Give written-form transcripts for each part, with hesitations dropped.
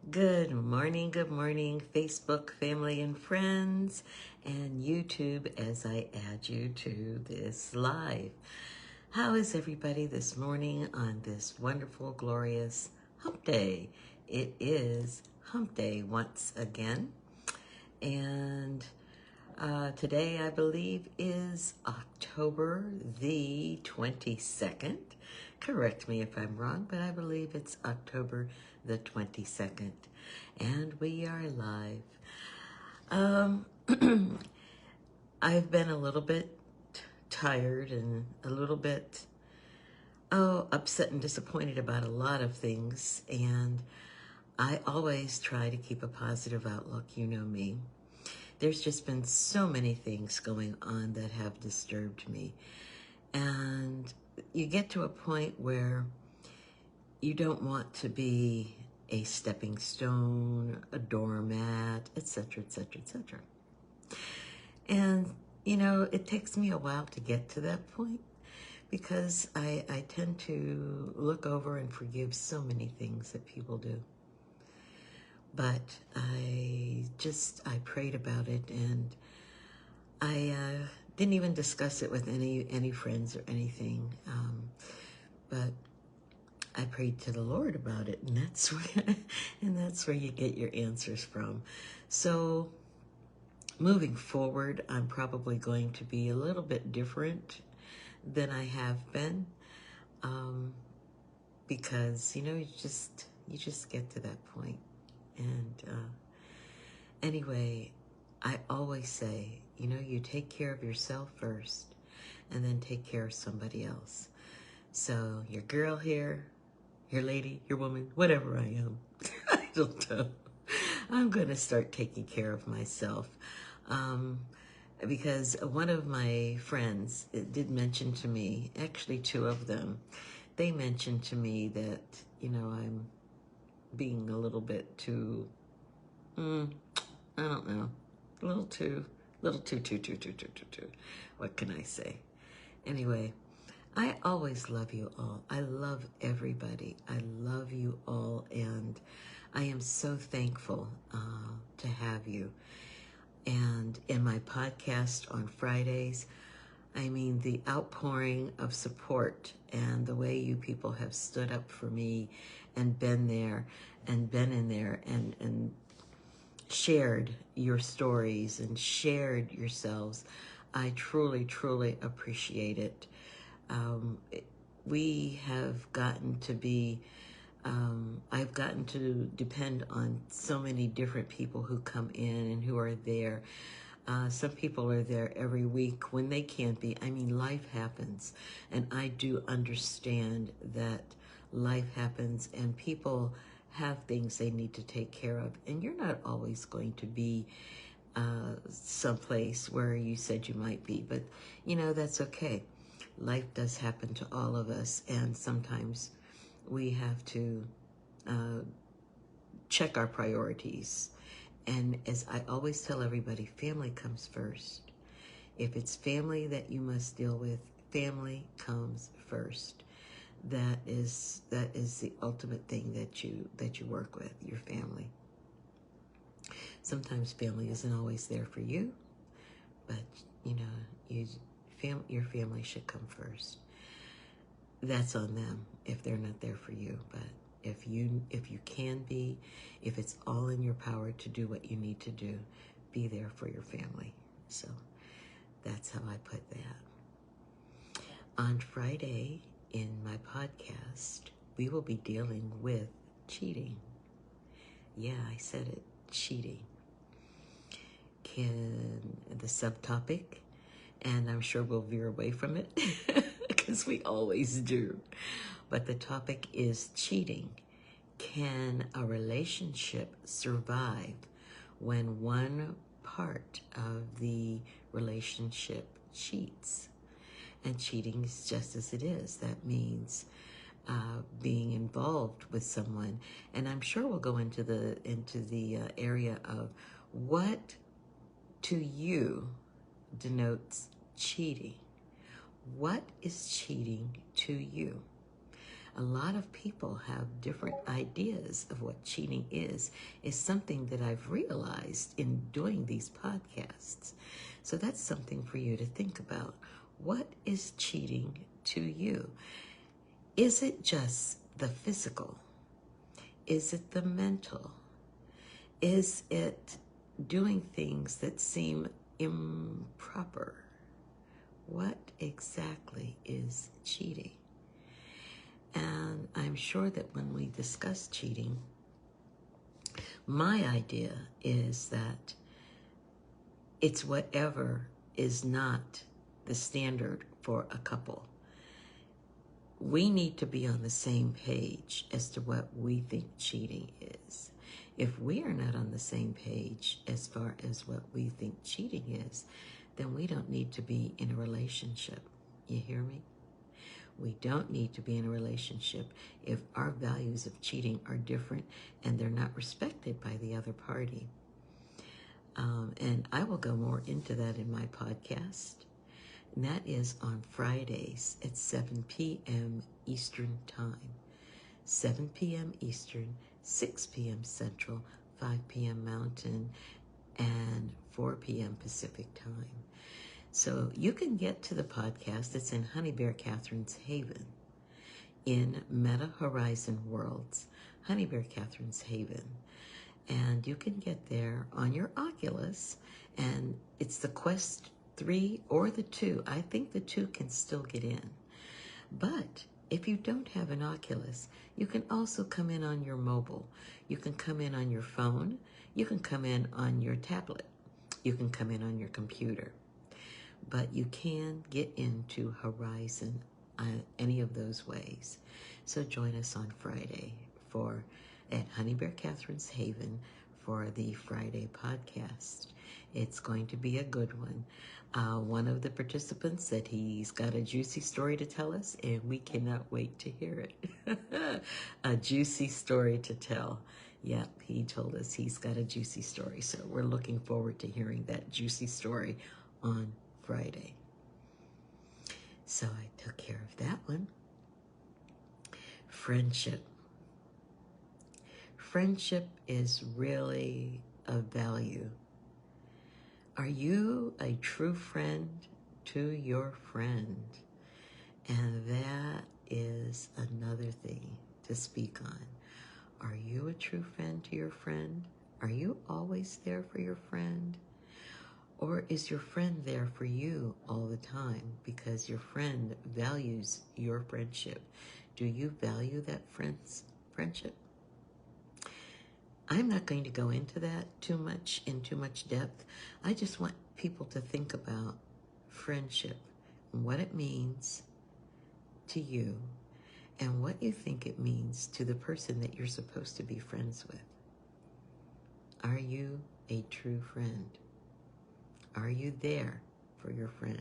Good morning, Facebook family and friends, and YouTube as I add you to this live. How is everybody this morning on this wonderful, glorious hump day? It is hump day once again, and today I believe is October the 22nd. Correct me if I'm wrong, but I believe it's October the 22nd. And we are live. I've been a little bit tired and a little bit, upset and disappointed about a lot of things. And I always try to keep a positive outlook. You know me. There's just been so many things going on that have disturbed me. And you get to a point where you don't want to be a stepping stone, a doormat, etc., etc., etc. And, it takes me a while to get to that point because I tend to look over and forgive so many things that people do. But I prayed about it, and I didn't even discuss it with any friends or anything. But I prayed to the Lord about it, and that's where you get your answers from. So moving forward, I'm probably going to be a little bit different than I have been, because you just get to that point. And anyway, I always say, you take care of yourself first, and then take care of somebody else. So your girl here, your lady, your woman, whatever I am, I don't know. I'm going to start taking care of myself. Because one of my friends did mention to me, actually two of them, they mentioned to me that, I'm being a little bit too, I don't know, a little too, too. What can I say? Anyway, I always love you all. I love everybody. I love you all, and I am so thankful to have you. And in my podcast on Fridays, the outpouring of support and the way you people have stood up for me and been there and been in there and shared your stories and shared yourselves, I truly, truly appreciate it. We have gotten to be, I've gotten to depend on so many different people who come in and who are there. Some people are there every week when they can't be. Life happens, and I do understand that life happens and people have things they need to take care of, and you're not always going to be someplace where you said you might be, but that's okay. Life does happen to all of us, and sometimes we have to check our priorities. And as I always tell everybody, family comes first. If it's family that you must deal with, family comes first. That is the ultimate thing that you work with, your family. Sometimes family isn't always there for you, but your family should come first. That's on them if they're not there for you. But if you can be, if it's all in your power to do what you need to do, be there for your family. So that's how I put that. On Friday in my podcast, we will be dealing with cheating. Yeah, I said it, cheating. The subtopic, and I'm sure we'll veer away from it because we always do. But the topic is cheating. Can a relationship survive when one part of the relationship cheats? And cheating is just as it is. That means being involved with someone. And I'm sure we'll go into the area of what to you denotes cheating. What is cheating to you? a lot of people have different ideas of what cheating is something that I've realized in doing these podcasts. So that's something for you to think about. What is cheating to you? Is it just the physical? Is it the mental? Is it doing things that seem improper? What exactly is cheating? And I'm sure that when we discuss cheating, my idea is that it's whatever is not the standard for a couple. We need to be on the same page as to what we think cheating is. If we are not on the same page as far as what we think cheating is, then we don't need to be in a relationship. You hear me? We don't need to be in a relationship if our values of cheating are different and they're not respected by the other party. And I will go more into that in my podcast. And that is on Fridays at 7 p.m. Eastern Time. 7 p.m. Eastern, 6 p.m. Central, 5 p.m. Mountain, and 4 p.m. Pacific Time. So you can get to the podcast. It's in Honey Bear Catherine's Haven in Meta Horizon Worlds, Honey Bear Catherine's Haven. And you can get there on your Oculus, and it's the Quest 3 or the 2. I think the 2 can still get in. But if you don't have an Oculus, you can also come in on your mobile. You can come in on your phone. You can come in on your tablet. You can come in on your computer. But you can get into Horizon any of those ways. So join us on Friday at Honey Bear Catherine's Haven for the Friday podcast. It's going to be a good one. One of the participants said he's got a juicy story to tell us, and we cannot wait to hear it. A juicy story to tell. Yep, he told us he's got a juicy story, so we're looking forward to hearing that juicy story on Friday. So I took care of that one. Friendship. Friendship is really of value. Are you a true friend to your friend? And that is another thing to speak on. Are you a true friend to your friend? Are you always there for your friend? Or is your friend there for you all the time because your friend values your friendship? Do you value that friendship? I'm not going to go into that in too much depth. I just want people to think about friendship and what it means to you and what you think it means to the person that you're supposed to be friends with. Are you a true friend? Are you there for your friend?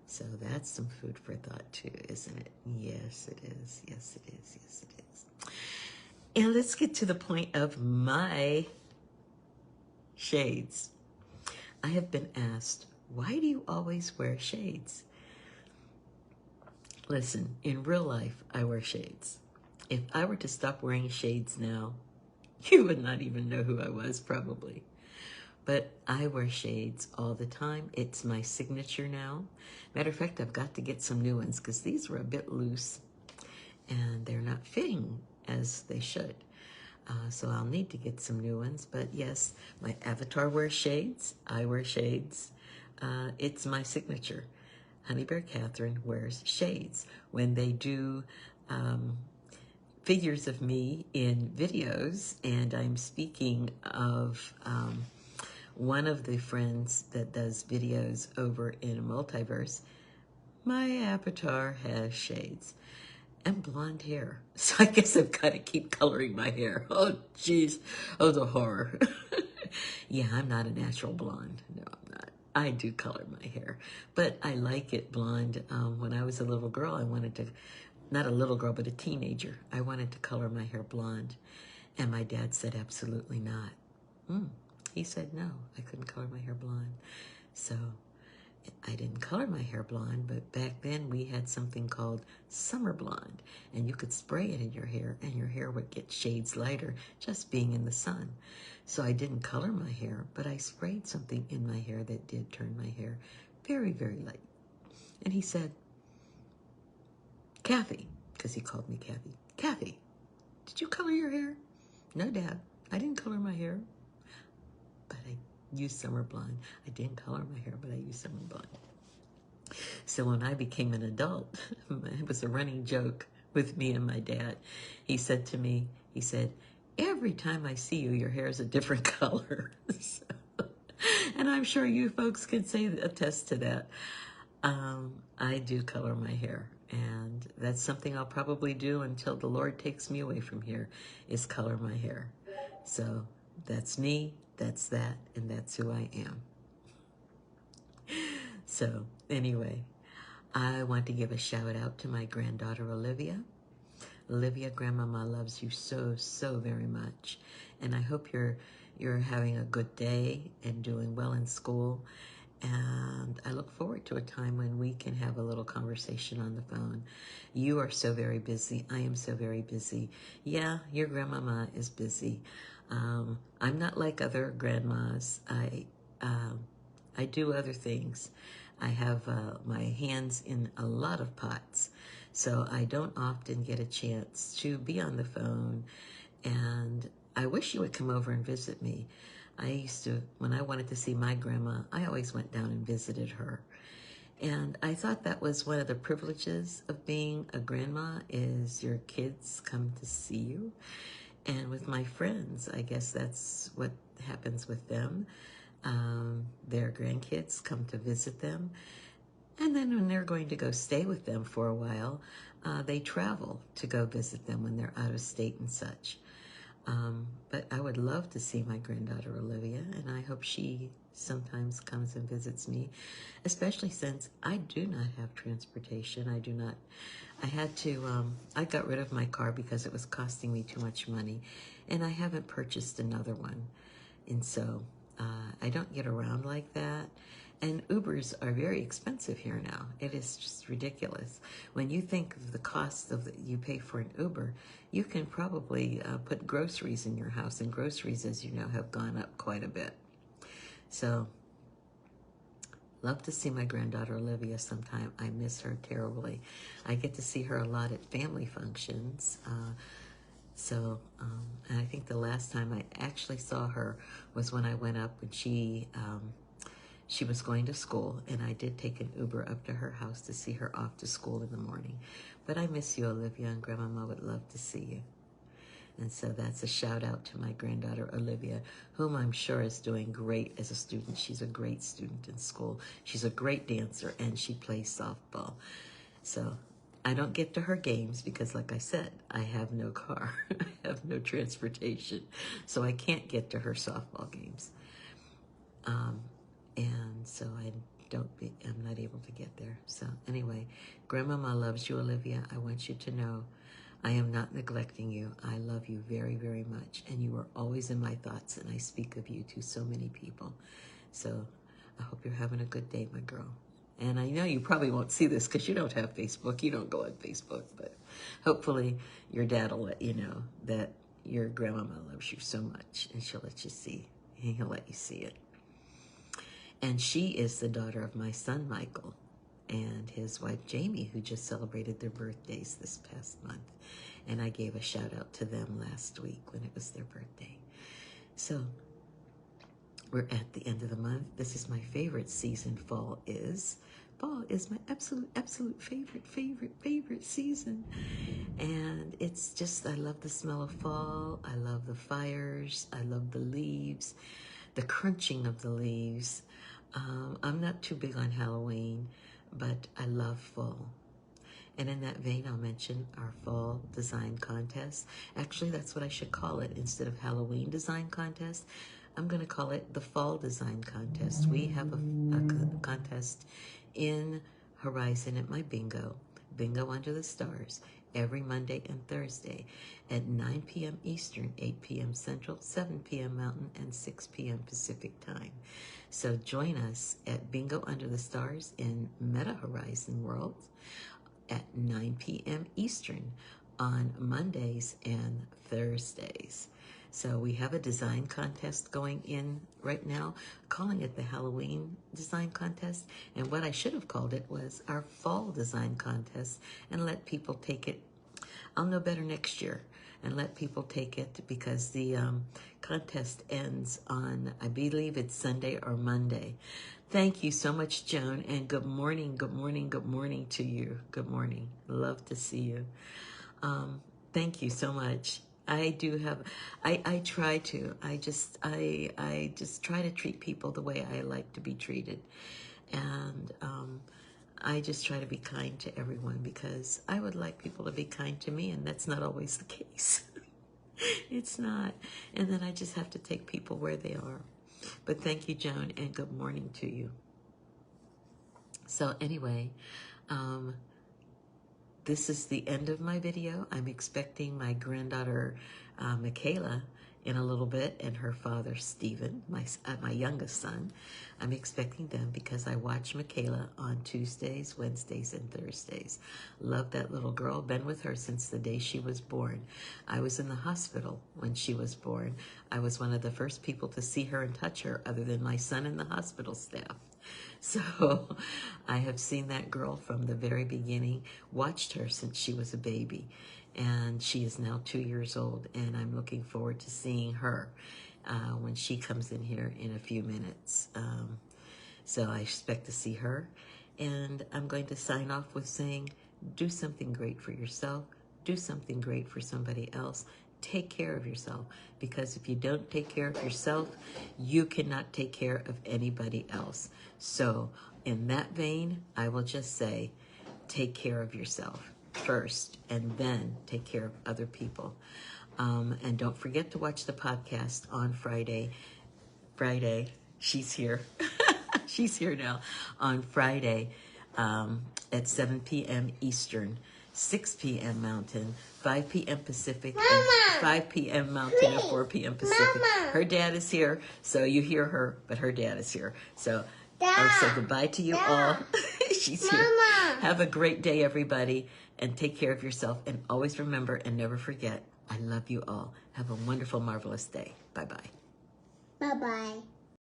So that's some food for thought too, isn't it? Yes, it is. Yes, it is. Yes, it is. And let's get to the point of my shades. I have been asked, why do you always wear shades? Listen, in real life, I wear shades. If I were to stop wearing shades now, you would not even know who I was, probably. But I wear shades all the time. It's my signature now. Matter of fact, I've got to get some new ones because these were a bit loose and they're not fitting as they should. So I'll need to get some new ones. But yes, my avatar wears shades. I wear shades. It's my signature. Honey Bear Catherine wears shades. When they do figures of me in videos, and I'm speaking of one of the friends that does videos over in a multiverse, my avatar has shades and blonde hair. So I guess I've got to keep coloring my hair. Oh, geez. Oh, the horror. Yeah, I'm not a natural blonde. No, I'm not. I do color my hair, but I like it blonde. When I was a little girl, I wanted to, not a little girl, but a teenager, I wanted to color my hair blonde. And my dad said, absolutely not. He said, no, I couldn't color my hair blonde. So I didn't color my hair blonde, but back then we had something called summer blonde, and you could spray it in your hair, and your hair would get shades lighter just being in the sun. So I didn't color my hair, but I sprayed something in my hair that did turn my hair very, very light. And he said, Kathy, because he called me Kathy, Kathy, did you color your hair? No, Dad, I didn't color my hair, but I used summer blonde. I didn't color my hair, but I used summer blonde. So when I became an adult, it was a running joke with me and my dad. He said to me, he said, every time I see you, your hair is a different color. And I'm sure you folks can attest to that. I do color my hair, and that's something I'll probably do until the Lord takes me away from here, is color my hair. So that's me, that's that, and that's who I am. So anyway, I want to give a shout out to my granddaughter, Olivia. Olivia, Grandmama loves you so, so very much. And I hope you're having a good day and doing well in school. And I look forward to a time when we can have a little conversation on the phone. You are so very busy. I am so very busy. Yeah, your grandmama is busy. I'm not like other grandmas. I do other things. I have my hands in a lot of pots, so I don't often get a chance to be on the phone. And I wish you would come over and visit me. I used to, when I wanted to see my grandma, I always went down and visited her. And I thought that was one of the privileges of being a grandma, is your kids come to see you. And with my friends, I guess that's what happens with them. Their grandkids come to visit them. And then when they're going to go stay with them for a while, they travel to go visit them when they're out of state and such. But I would love to see my granddaughter Olivia, and I hope she sometimes comes and visits me, especially since I do not have transportation. I got rid of my car because it was costing me too much money, and I haven't purchased another one. And so I don't get around like that. And Ubers are very expensive here now. It is just ridiculous. When you think of the cost you pay for an Uber, you can probably put groceries in your house, and groceries, as you know, have gone up quite a bit. So, love to see my granddaughter Olivia sometime. I miss her terribly. I get to see her a lot at family functions. And I think the last time I actually saw her was when I went up when she was going to school, and I did take an Uber up to her house to see her off to school in the morning. But I miss you, Olivia, and Grandmama would love to see you. And so that's a shout out to my granddaughter, Olivia, whom I'm sure is doing great as a student. She's a great student in school. She's a great dancer, and she plays softball. So I don't get to her games because, like I said, I have no car. I have no transportation. So I can't get to her softball games. And so I'm not able to get there. So anyway, Grandmama loves you, Olivia. I want you to know I am not neglecting you. I love you very, very much. And you are always in my thoughts, and I speak of you to so many people. So I hope you're having a good day, my girl. And I know you probably won't see this because you don't have Facebook. You don't go on Facebook. But hopefully your dad will let you know that your grandmama loves you so much, and she'll let you see. He'll let you see it. And she is the daughter of my son, Michael, and his wife, Jamie, who just celebrated their birthdays this past month. And I gave a shout out to them last week when it was their birthday. So we're at the end of the month. This is my favorite season, fall is. Fall is my absolute favorite season. And it's just, I love the smell of fall. I love the fires. I love the leaves, the crunching of the leaves. I'm not too big on Halloween, but I love fall. And in that vein, I'll mention our fall design contest. Actually, that's what I should call it. Instead of Halloween design contest, I'm going to call it the fall design contest. We have a contest in Horizon at my bingo Under the Stars. every Monday and Thursday at 9 p.m. Eastern, 8 p.m. Central, 7 p.m. Mountain, and 6 p.m. Pacific time. So join us at Bingo Under the Stars in Meta Horizon World at 9 p.m. Eastern on Mondays and Thursdays. So we have a design contest going in right now, calling it the Halloween Design Contest. And what I should have called it was our Fall Design Contest, and let people take it. I'll know better next year and let people take it, because the contest ends on, I believe it's Sunday or Monday. Thank you so much, Joan, and good morning, good morning, good morning to you. Good morning. Love to see you. Thank you so much. I do have, I try to, I just try to treat people the way I like to be treated. And I just try to be kind to everyone, because I would like people to be kind to me, and that's not always the case. It's not. And then I just have to take people where they are. But thank you, Joan, and good morning to you. So anyway, this is the end of my video. I'm expecting my granddaughter, Michaela, in a little bit, and her father, Stephen, my youngest son. I'm expecting them because I watch Michaela on Tuesdays, Wednesdays, and Thursdays. Love that little girl. Been with her since the day she was born. I was in the hospital when she was born. I was one of the first people to see her and touch her, other than my son and the hospital staff. So I have seen that girl from the very beginning, watched her since she was a baby, and she is now 2 years old, and I'm looking forward to seeing her when she comes in here in a few minutes. So I expect to see her, and I'm going to sign off with saying, do something great for yourself, do something great for somebody else. Take care of yourself, because if you don't take care of yourself, you cannot take care of anybody else. So in that vein, I will just say, take care of yourself first, and then take care of other people. And don't forget to watch the podcast on Friday. She's here. She's here now. On Friday at 7 p.m. Eastern, 6 p.m. Mountain, 5 p.m. Pacific, Mama, and 5 p.m. Mountain, please, and 4 p.m. Pacific. Mama. Her dad is here, so you hear her, but her dad is here. So I'll say goodbye to you all. She's Mama. Here. Have a great day, everybody, and take care of yourself. And always remember and never forget, I love you all. Have a wonderful, marvelous day. Bye-bye. Bye-bye.